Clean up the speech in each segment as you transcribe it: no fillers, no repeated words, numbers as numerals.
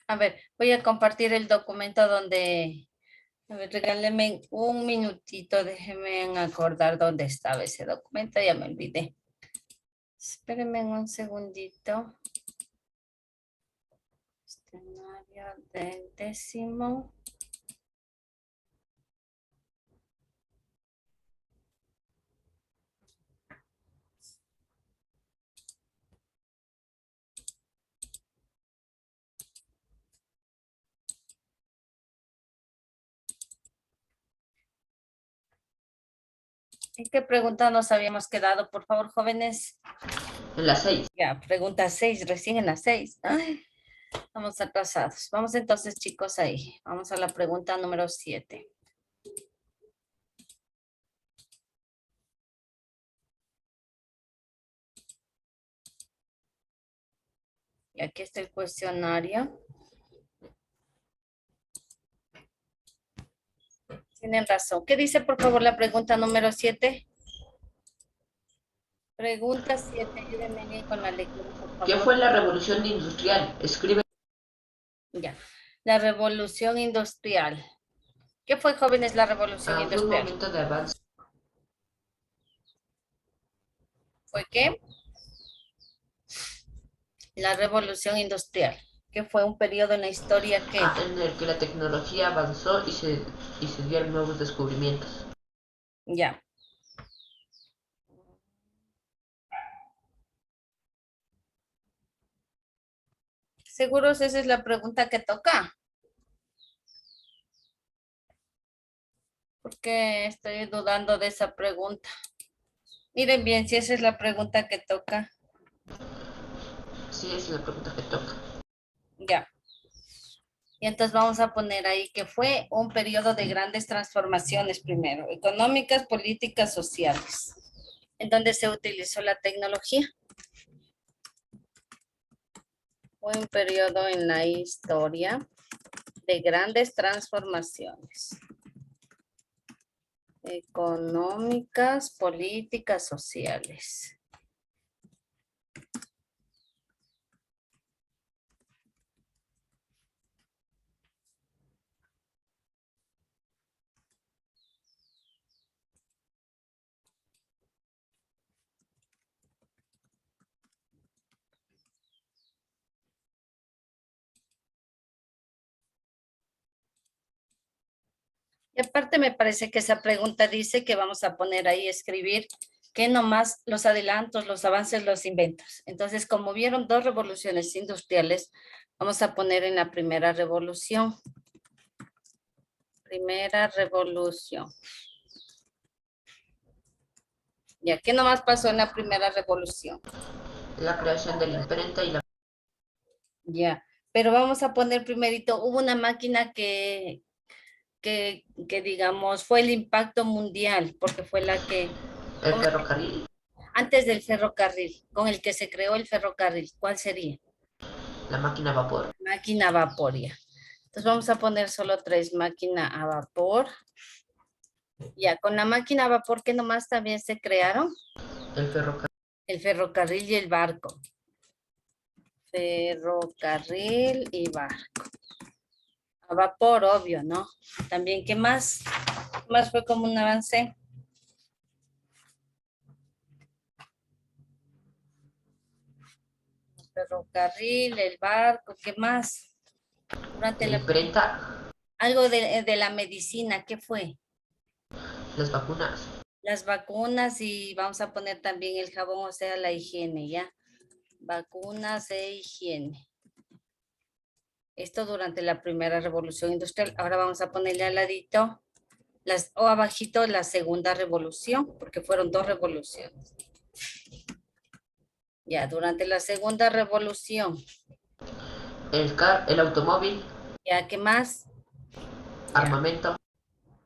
A ver, voy a compartir el documento donde, a ver, regálenme un minutito, déjenme acordar dónde estaba ese documento, ya me olvidé. Espérenme un segundito. Escenario del 10º. ¿En qué pregunta nos habíamos quedado, por favor, jóvenes? En las 6. Ya, pregunta 6, recién en las 6. Ay, estamos atrasados. Vamos entonces, chicos, ahí. Vamos a la pregunta número 7. Y aquí está el cuestionario. Tienen razón. ¿Qué dice, por favor, la pregunta número 7? Pregunta 7, ayúdenme con la lectura, por ¿Qué favor. fue la revolución industrial? Escribe. Ya. La revolución industrial. ¿Qué fue, jóvenes, la revolución Fue un industrial? momento de avance. ¿Fue qué? La revolución industrial. ¿Qué fue un periodo en la historia que? En el que la tecnología avanzó y se dieron nuevos descubrimientos. Ya. ¿Seguros esa es la pregunta que toca? Porque estoy dudando de esa pregunta. Miren bien, si esa es la pregunta que toca. Sí, esa es la pregunta que toca. Ya. Y entonces vamos a poner ahí que fue un periodo de grandes transformaciones primero, económicas, políticas, sociales, en donde se utilizó la tecnología. Fue un periodo en la historia de grandes transformaciones económicas, políticas, sociales. Y aparte me parece que esa pregunta dice que vamos a poner ahí, escribir, que nomás los adelantos, los avances, los inventos. Entonces, como vieron dos revoluciones industriales, vamos a poner en la primera revolución. Primera revolución. Ya, ¿qué nomás pasó en la primera revolución? La creación de la imprenta y la. Ya, pero vamos a poner primerito, hubo una máquina que digamos fue el impacto mundial, porque fue la que, El ferrocarril. antes del ferrocarril, con el que se creó el ferrocarril, ¿cuál sería? La máquina a vapor. Máquina a vapor, ya. Entonces vamos a poner solo 3, máquina a vapor. Ya, con la máquina a vapor, ¿qué nomás también se crearon? El ferrocarril. El ferrocarril y el barco. Ferrocarril y barco. A vapor, obvio, ¿no? También, ¿qué más? ¿Qué más fue como un avance? El ferrocarril, el barco, ¿qué más? Durante La la, imprenta. algo de la medicina, ¿qué fue? Las vacunas. Las vacunas y vamos a poner también el jabón, o sea, la higiene, ¿ya? Vacunas e higiene. Esto durante la primera revolución industrial. Ahora vamos a ponerle al ladito, o abajito, la segunda revolución, porque fueron dos revoluciones. Ya, durante la segunda revolución. El automóvil. Ya, ¿qué más? Ya, Armamento.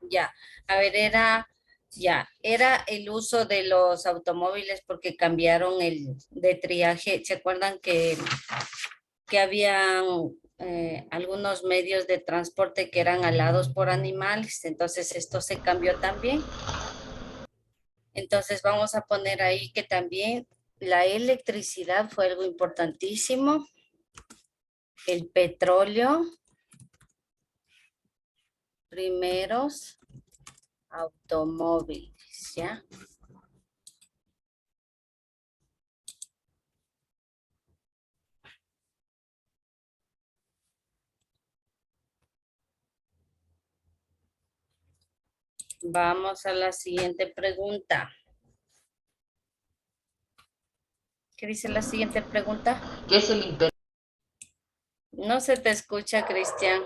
ya. A ver, era el uso de los automóviles porque cambiaron el de triaje. ¿Se acuerdan que habían algunos medios de transporte que eran alados por animales? Entonces esto se cambió también. Entonces vamos a poner ahí que también la electricidad fue algo importantísimo el petróleo, primeros automóviles, ¿ya? Vamos a la siguiente pregunta. ¿Qué dice la siguiente pregunta? ¿Qué es el imperio? No se te escucha, Cristian.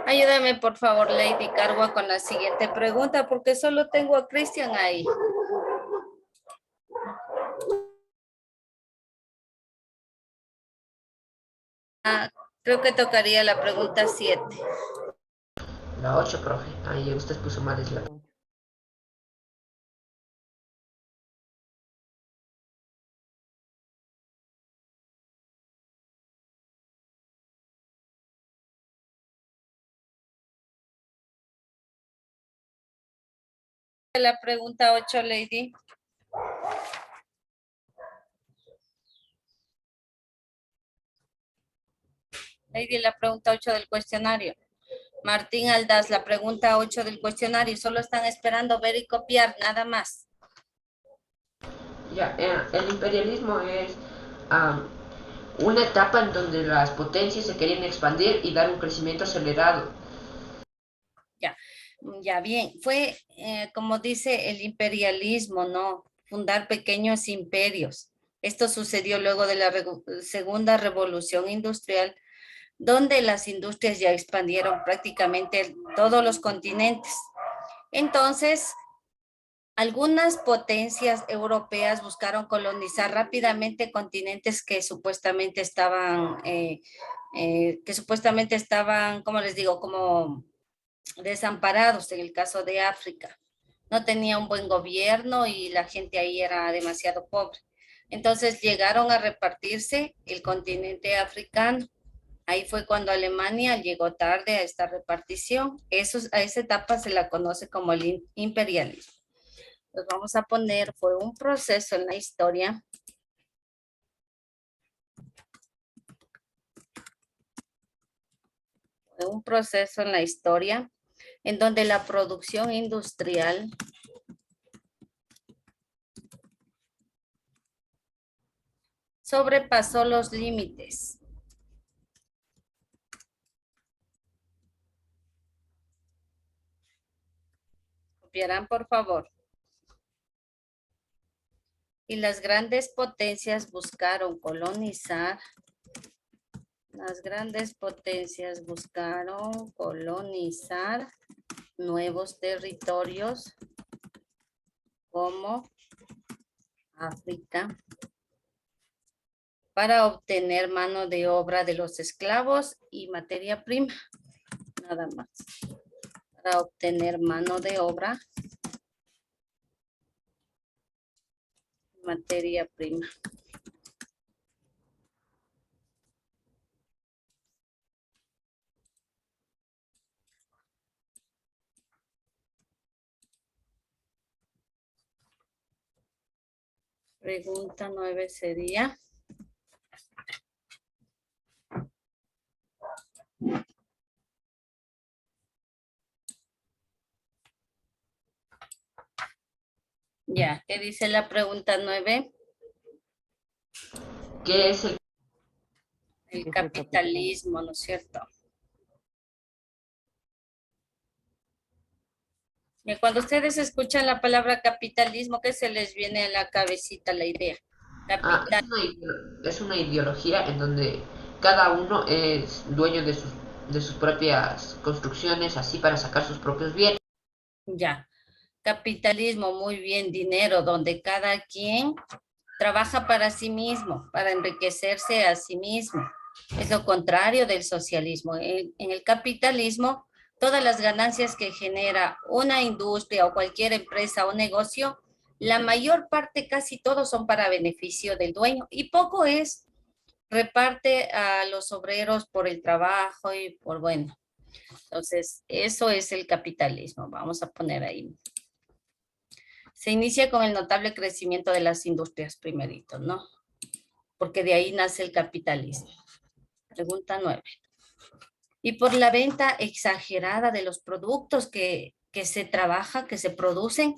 Ayúdame, por favor, Lady Cargua, con la siguiente pregunta, porque solo tengo a Cristian ahí. Creo que tocaría la pregunta 7. La 8, profe. Ahí usted puso mal, es la... La pregunta 8, Lady. Lady, la pregunta 8 del cuestionario. Martín Aldaz, la pregunta 8 del cuestionario. Solo están esperando ver y copiar, nada más. Ya, el imperialismo es una etapa en donde las potencias se querían expandir y dar un crecimiento acelerado. Ya bien, fue como dice el imperialismo, ¿no? Fundar pequeños imperios. Esto sucedió luego de la segunda revolución industrial, donde las industrias ya expandieron prácticamente todos los continentes. Entonces, algunas potencias europeas buscaron colonizar rápidamente continentes que supuestamente estaban, ¿cómo les digo? Como desamparados, en el caso de África. No tenía un buen gobierno y la gente ahí era demasiado pobre. Entonces llegaron a repartirse el continente africano. Ahí fue cuando Alemania llegó tarde a esta repartición. A esa etapa se la conoce como el imperialismo. Pues vamos a poner, fue un proceso en la historia. Fue un proceso en la historia en donde la producción industrial sobrepasó los límites. Copiarán, por favor. Y las grandes potencias buscaron colonizar. Las grandes potencias buscaron colonizar nuevos territorios como África para obtener mano de obra de los esclavos y materia prima. Nada más. Para obtener mano de obra, materia prima. Pregunta 9 sería. Ya, ¿qué dice la pregunta 9? ¿Qué es el El capitalismo, ¿no es cierto? Y cuando ustedes escuchan la palabra capitalismo, ¿qué se les viene a la cabecita la idea? Capital. es una ideología en donde cada uno es dueño de sus propias construcciones, así para sacar sus propios bienes. Ya. Capitalismo, muy bien, dinero, donde cada quien trabaja para sí mismo, para enriquecerse a sí mismo. Es lo contrario del socialismo. En el capitalismo, todas las ganancias que genera una industria o cualquier empresa o negocio, la mayor parte, casi todos son para beneficio del dueño y poco reparte a los obreros por el trabajo y por, bueno. Entonces, eso es el capitalismo. Vamos a poner ahí. Se inicia con el notable crecimiento de las industrias primerito, ¿no? Porque de ahí nace el capitalismo. Pregunta 9. Y por la venta exagerada de los productos que se trabajan, que se producen,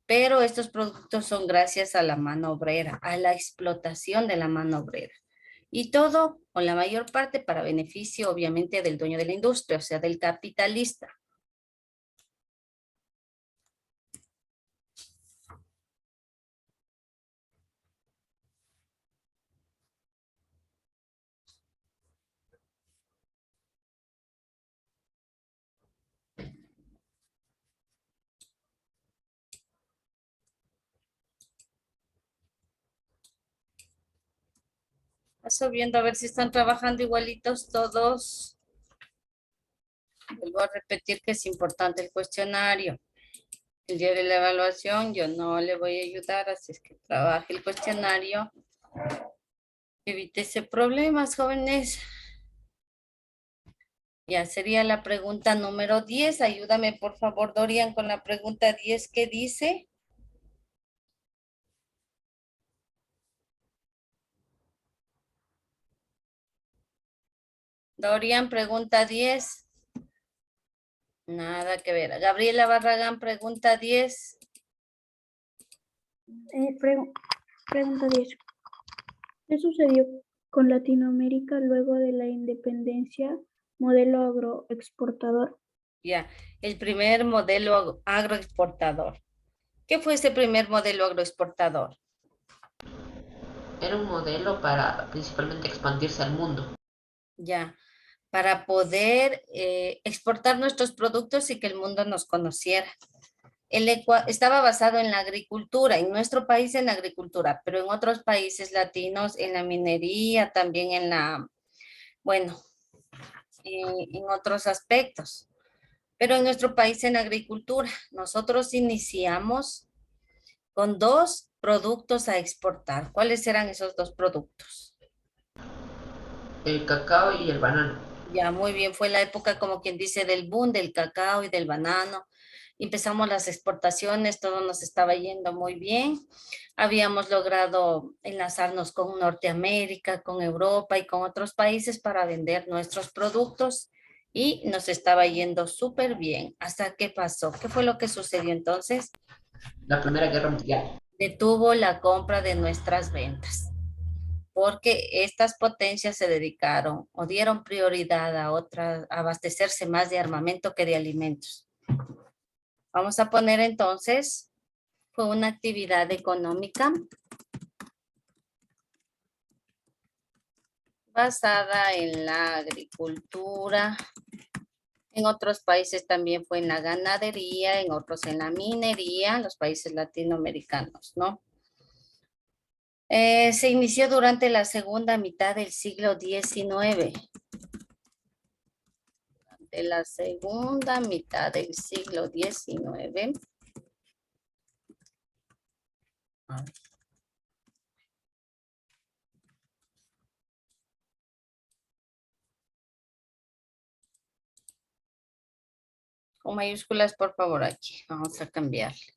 pero estos productos son gracias a la mano obrera, a la explotación de la mano obrera. Y todo, o la mayor parte, para beneficio, obviamente, del dueño de la industria, o sea, del capitalista. Paso viendo a ver si están trabajando igualitos todos. Vuelvo a repetir que es importante el cuestionario. El día de la evaluación yo no le voy a ayudar, así es que trabaje el cuestionario. Evítese problemas, jóvenes. Ya sería la pregunta número 10. Ayúdame, por favor, Dorian, con la pregunta 10. ¿Qué dice? Dorian, pregunta 10. Nada que ver. Gabriela Barragán, pregunta 10. Pregunta 10. ¿Qué sucedió con Latinoamérica luego de la independencia? Modelo agroexportador. Ya, el primer modelo agroexportador. ¿Qué fue ese primer modelo agroexportador? Era un modelo para principalmente expandirse al mundo. Ya, para poder exportar nuestros productos y que el mundo nos conociera. Estaba basado en la agricultura, en nuestro país en la agricultura, pero en otros países latinos en la minería, también en la, bueno, en otros aspectos. Pero en nuestro país en agricultura, nosotros iniciamos con 2 productos a exportar. ¿Cuáles eran esos 2 productos? El cacao y el banano. Ya, muy bien, fue la época, como quien dice, del boom del cacao y del banano. Empezamos las exportaciones, todo nos estaba yendo muy bien. Habíamos logrado enlazarnos con Norteamérica, con Europa y con otros países para vender nuestros productos y nos estaba yendo súper bien. ¿Hasta qué pasó? ¿Qué fue lo que sucedió entonces? La Primera Guerra Mundial. Detuvo la compra de nuestras ventas, porque estas potencias se dedicaron o dieron prioridad a otras, a abastecerse más de armamento que de alimentos. Vamos a poner entonces, fue una actividad económica basada en la agricultura. En otros países también fue en la ganadería, en otros en la minería, los países latinoamericanos, ¿no? Se inició durante la segunda mitad del siglo XIX. De la segunda mitad del siglo XIX. Con mayúsculas, por favor, aquí. Vamos a cambiarle.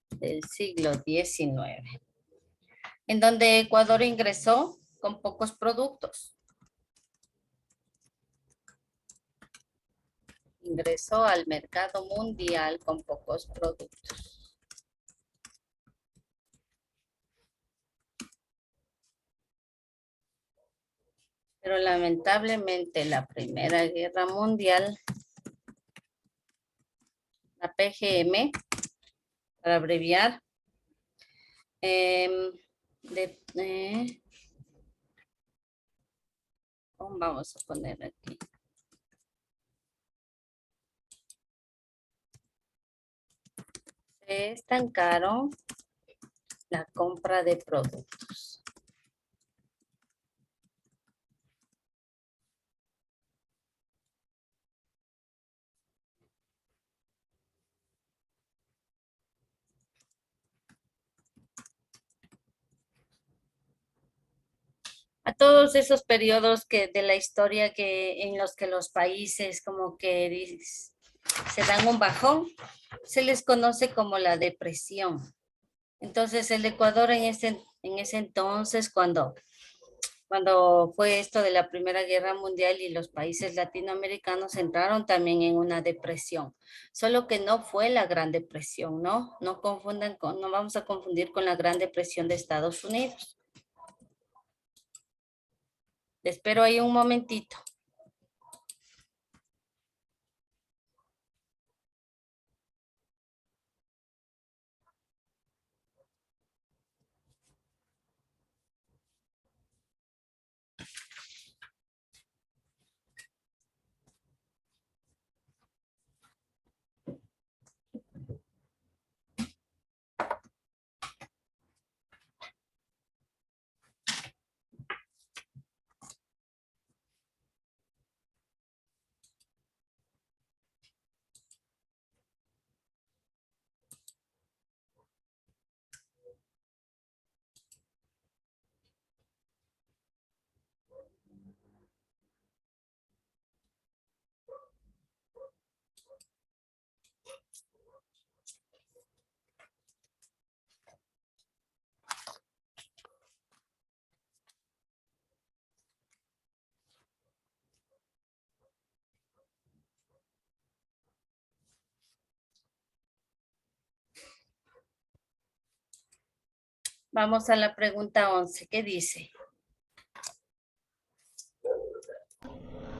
Del siglo XIX. En donde Ecuador ingresó con pocos productos. Ingresó al mercado mundial con pocos productos. Pero lamentablemente la Primera Guerra Mundial, la PGM, para abreviar, vamos a poner aquí. Se estancaron la compra de productos. A todos esos periodos de la historia en los que los países como que se dan un bajón, se les conoce como la depresión. Entonces el Ecuador en ese entonces, cuando Cuando fue esto de la Primera Guerra Mundial y los países latinoamericanos entraron también en una depresión. Solo que no fue la Gran Depresión, ¿no? No confundan no vamos a confundir con la Gran Depresión de Estados Unidos. Te espero ahí un momentito. Vamos a la pregunta 11. ¿Qué dice?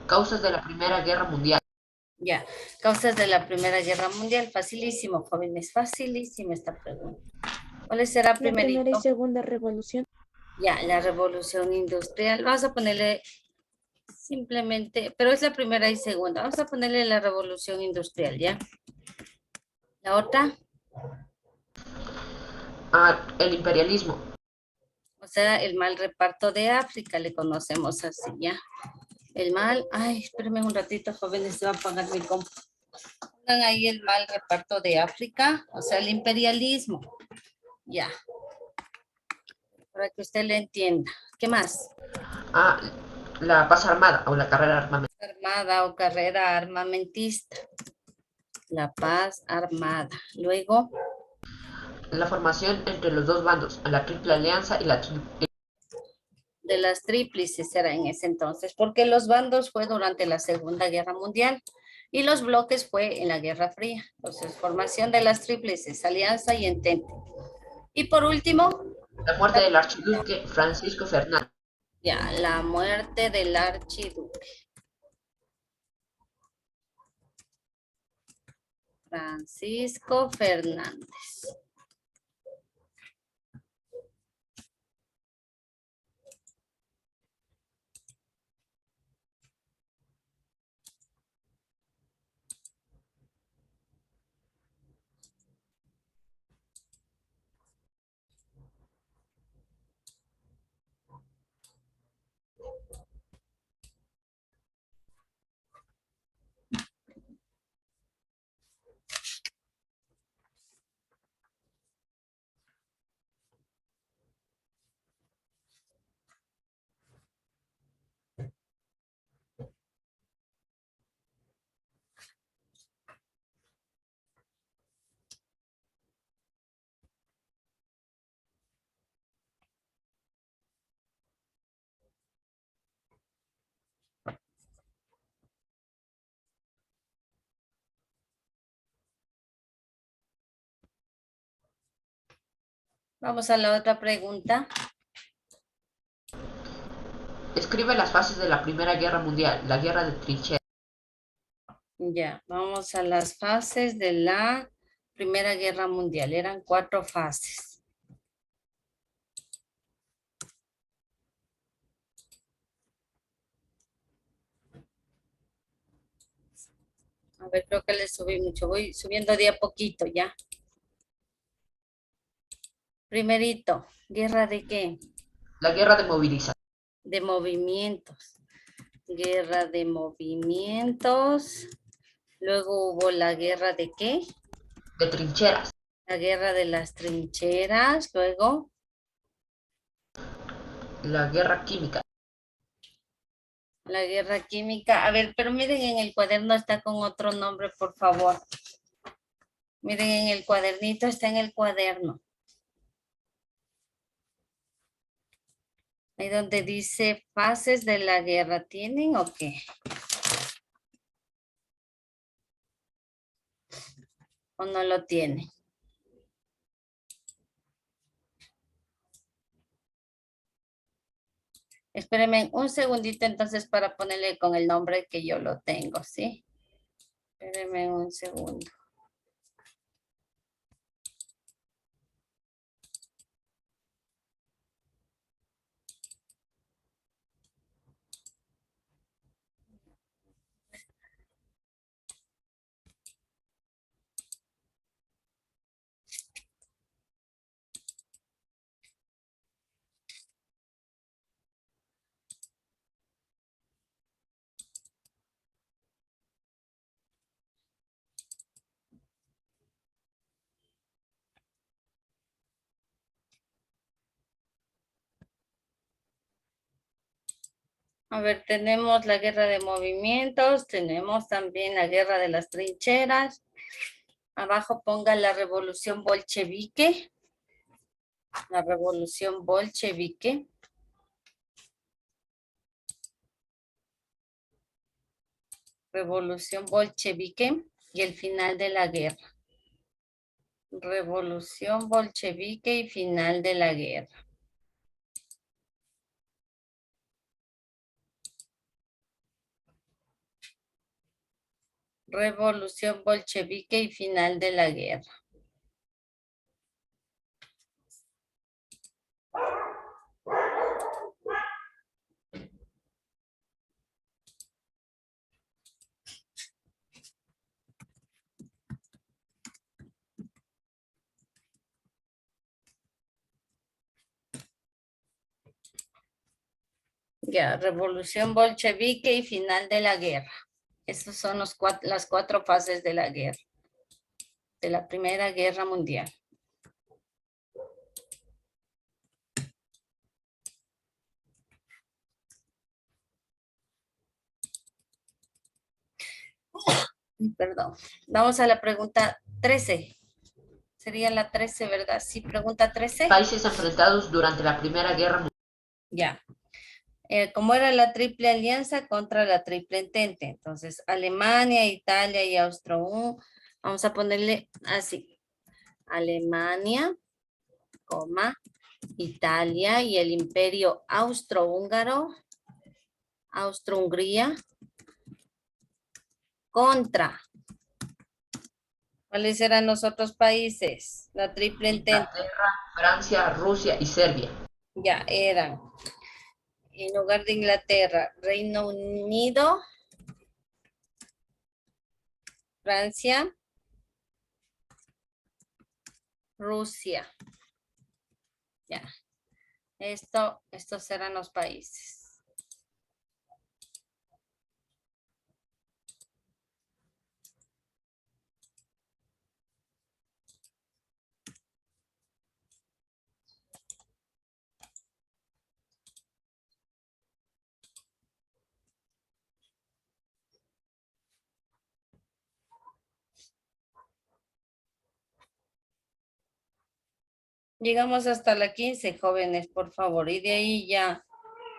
Causas de la Primera Guerra Mundial. Ya, causas de la Primera Guerra Mundial. Facilísimo, jóvenes, facilísimo esta pregunta. ¿Cuál será La primera y primerito? segunda revolución. Ya, la revolución industrial. Vamos a ponerle simplemente, pero es la primera y segunda. Vamos a ponerle la revolución industrial, ¿ya? La otra, El imperialismo. o sea, el mal reparto de África, le conocemos así, ¿ya? El mal, ay, espérenme un ratito, jóvenes, se va a apagar mi compu. Pongan ahí el mal reparto de África, o sea, el imperialismo, ya. Para que usted le entienda. ¿Qué más? La paz armada o la carrera armamentista. Armada o carrera armamentista. La paz armada. Luego, La formación entre los dos bandos, la Triple Alianza y la de las tríplices era en ese entonces, porque los bandos fue durante la Segunda Guerra Mundial y los bloques fue en la Guerra Fría. Entonces, formación de las tríplices, alianza y entente. Y por último, la muerte del archiduque Francisco Fernández. ya, la muerte del archiduque. Francisco Fernández. Vamos a la otra pregunta. Escribe las fases de la Primera Guerra Mundial, la guerra de trincheras. Ya, vamos a las fases de la Primera Guerra Mundial. Eran 4 fases. A ver, creo que le subí mucho. Voy subiendo de a poquito ya. Primerito, ¿guerra de qué? La guerra de movilización. De movimientos. Guerra de movimientos. Luego hubo la guerra de qué? De trincheras. La guerra de las trincheras. Luego, la guerra química. la guerra química. A ver, pero miren, en el cuaderno está con otro nombre, por favor. Miren, en el cuadernito está en el cuaderno. Ahí donde dice fases de la guerra, ¿tienen o qué? ¿O no lo tienen? Espérenme un segundito entonces para ponerle con el nombre que yo lo tengo, ¿sí? Espérenme un segundo. A ver, tenemos la guerra de movimientos, tenemos también la guerra de las trincheras. Abajo ponga la revolución bolchevique. La revolución bolchevique. Revolución bolchevique y el final de la guerra. Revolución bolchevique y final de la guerra. Revolución bolchevique y final de la guerra. Ya, revolución bolchevique y final de la guerra. Esas son las cuatro fases de la guerra, de la Primera Guerra Mundial. Perdón. Vamos a la pregunta 13. Sería la 13, ¿verdad? Sí, pregunta 13. Países enfrentados durante la Primera Guerra Mundial. Ya. ¿Cómo era la Triple Alianza contra la Triple Entente? Entonces, Alemania, Italia y Austro-Hungría. Vamos a ponerle así. Alemania, coma, Italia y el Imperio Austrohúngaro, Austro-Hungría, contra. ¿Cuáles eran los otros países? La Triple Entente. Inglaterra, Francia, Rusia y Serbia. Ya eran. En lugar de Inglaterra, Reino Unido, Francia, Rusia. Ya. Estos eran los países. Llegamos hasta la 15, jóvenes, por favor. Y de ahí ya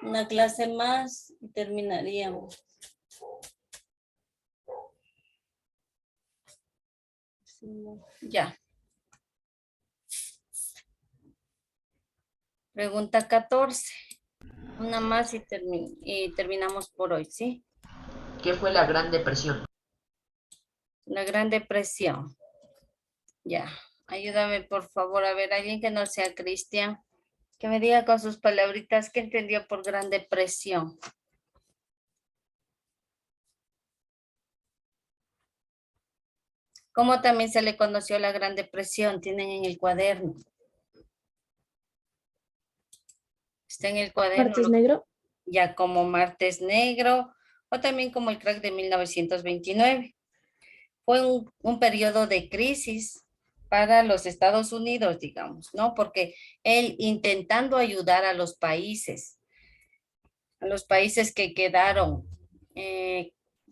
una clase más y terminaríamos. Ya. Pregunta 14. Una más y terminamos por hoy, ¿sí? ¿Qué fue la Gran Depresión? La Gran Depresión. Ya. Ayúdame, por favor, a ver, alguien que no sea Cristian, que me diga con sus palabritas qué entendió por Gran Depresión. ¿Cómo también se le conoció la Gran Depresión? Tienen en el cuaderno. Está en el cuaderno. Martes negro. Ya como Martes Negro o también como el crack de 1929. Fue un periodo de crisis para los Estados Unidos, digamos, ¿no? Porque él intentando ayudar a los países que quedaron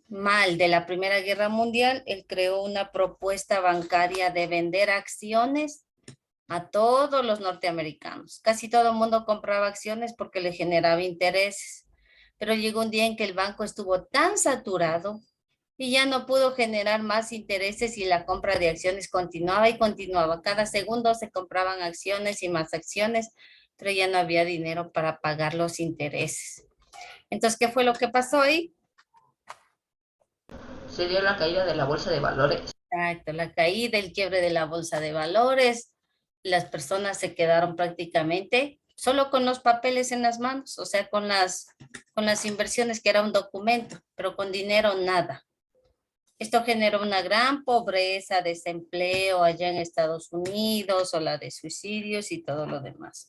mal de la Primera Guerra Mundial, él creó una propuesta bancaria de vender acciones a todos los norteamericanos. Casi todo el mundo compraba acciones porque le generaba intereses. Pero llegó un día en que el banco estuvo tan saturado y ya no pudo generar más intereses y la compra de acciones continuaba y continuaba. Cada segundo se compraban acciones y más acciones, pero ya no había dinero para pagar los intereses. Entonces, ¿qué fue lo que pasó ahí? Se dio la caída de la bolsa de valores. Exacto, la caída, el quiebre de la bolsa de valores, las personas se quedaron prácticamente solo con los papeles en las manos, o sea, con las inversiones que era un documento, pero con dinero nada. Esto generó una gran pobreza, desempleo allá en Estados Unidos, ola de suicidios y todo lo demás.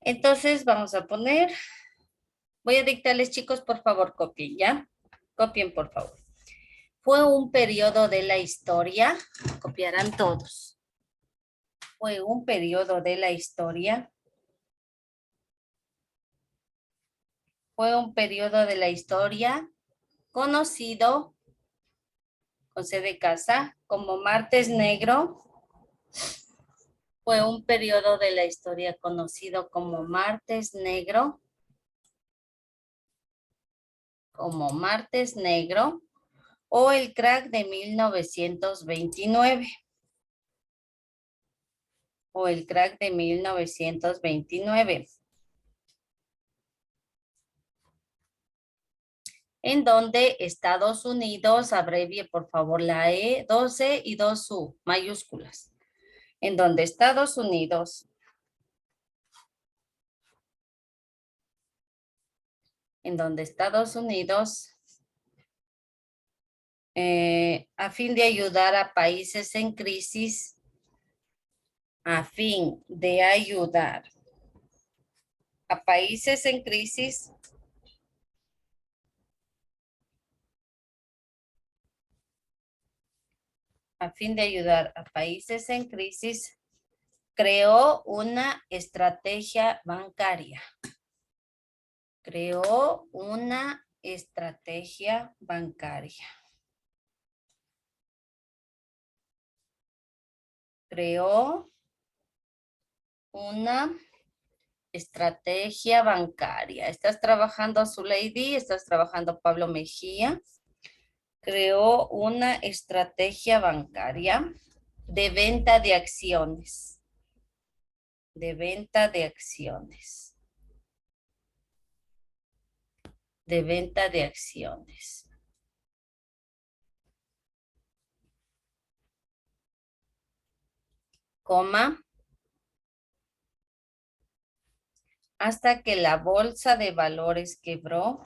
Entonces vamos a poner, voy a dictarles chicos, por favor copien, ¿ya? Copien por favor. Fue un periodo de la historia, copiarán todos. Fue un periodo de la historia. Fue un periodo de la historia conocido, con C de casa, como Martes Negro. Fue un periodo de la historia conocido como Martes Negro. Como Martes Negro. O el crack de 1929. O el crack de 1929. En donde Estados Unidos, abrevie por favor la E, 2E y 2U, mayúsculas. En donde Estados Unidos a fin de ayudar a países en crisis, a fin de ayudar a países en crisis, a fin de ayudar a países en crisis, creó una estrategia bancaria. Creó una estrategia bancaria. Creó una estrategia bancaria. ¿Estás trabajando Zuleydi? ¿Estás trabajando Pablo Mejía? Creó una estrategia bancaria de venta de acciones. De venta de acciones. De venta de acciones. Coma. Hasta que la bolsa de valores quebró.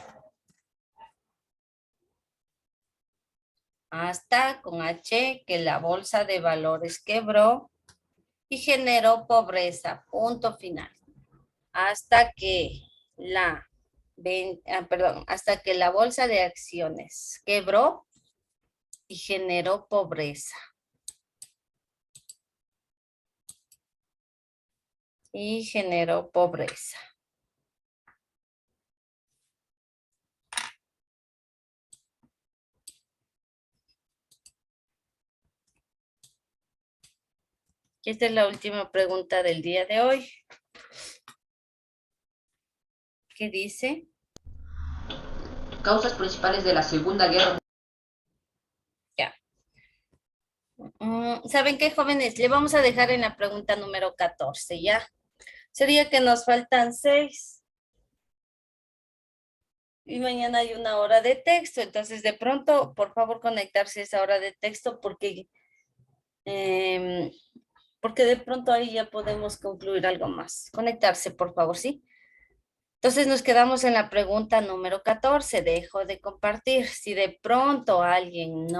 Hasta, con H, que la bolsa de valores quebró y generó pobreza. Punto final. Hasta que hasta que la bolsa de acciones quebró y generó pobreza. Y generó pobreza. Y esta es la última pregunta del día de hoy. ¿Qué dice? Causas principales de la Segunda Guerra Mundial. Ya. ¿Saben qué, jóvenes? Le vamos a dejar en la pregunta número 14, ¿ya? Sería que nos faltan 6. Y mañana hay una hora de texto. Entonces, de pronto, por favor, conectarse a esa hora de texto porque de pronto ahí ya podemos concluir algo más. Conectarse, por favor, ¿sí? Entonces nos quedamos en la pregunta número 14. Dejo de compartir. Si de pronto alguien no